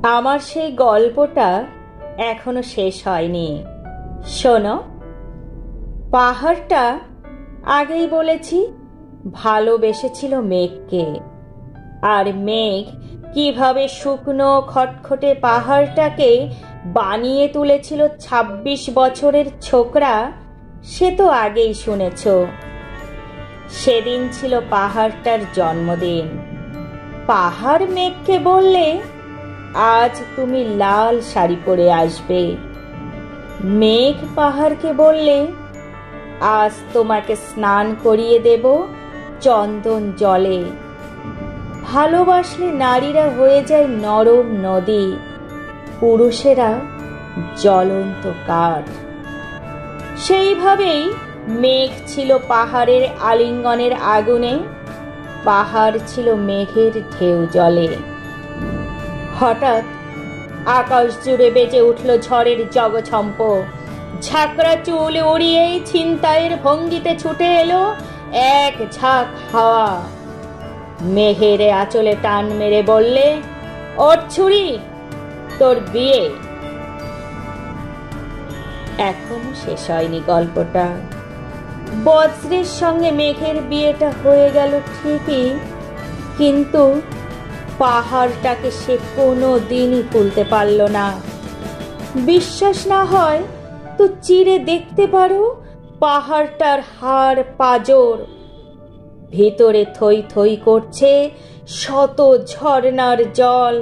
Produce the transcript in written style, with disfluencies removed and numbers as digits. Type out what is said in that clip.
আমার সেই গল্পটা এখনো শেষ হয়নি। শোনো, পাহাড়টা আগেই বলেছি ভালোবেসেছিল মেঘকে, আর মেঘ কিভাবে শুকনো খটখটে পাহাড়টাকে বানিয়ে তুলেছিল ২৬ বছরের ছোকরা, সে তো আগেই শুনেছ। সেদিন ছিল পাহাড়টার জন্মদিন। পাহাড় মেঘকে বললে, আজ তুমি লাল শাড়ি পরে আসবে। মেঘ পাহাড়কে বললে, আজ তোমাকে স্নান করিয়ে দেব চন্দন জলে। ভালোবাসলে নারীরা হয়ে যায় নরম নদী, পুরুষেরা জ্বলন্ত কাঠ। সেইভাবেই মেঘ ছিল পাহাড়ের আলিঙ্গনের আগুনে, পাহাড় ছিল মেঘের ঢেউ জলে। হঠাৎ আকাশ জুড়ে বেজে উঠল ঝড়ের জগছম্প। ঝাঁকড়া চুল উড়িয়েই ছিনতাইয়ের ভঙ্গিতে ছুটে এলো এক ঝাঁক হাওয়া। মেঘের আঁচলে টান মেরে বললে, ওর ছুরি, তোর বিয়ে। এখনো শেষ হয়নি গল্পটা। বজ্রের সঙ্গে মেঘের বিয়েটা হয়ে গেল ঠিকই, কিন্তু পাহাড়টাকে সে কোনো দিনই ভুলতে পারল না। বিশ্বাস না হয় তো চিরে দেখতে পারো পাহাড়টার হাড় পাঁজর। ভেতরে থই থই করছে শত ঝর্ণার জল।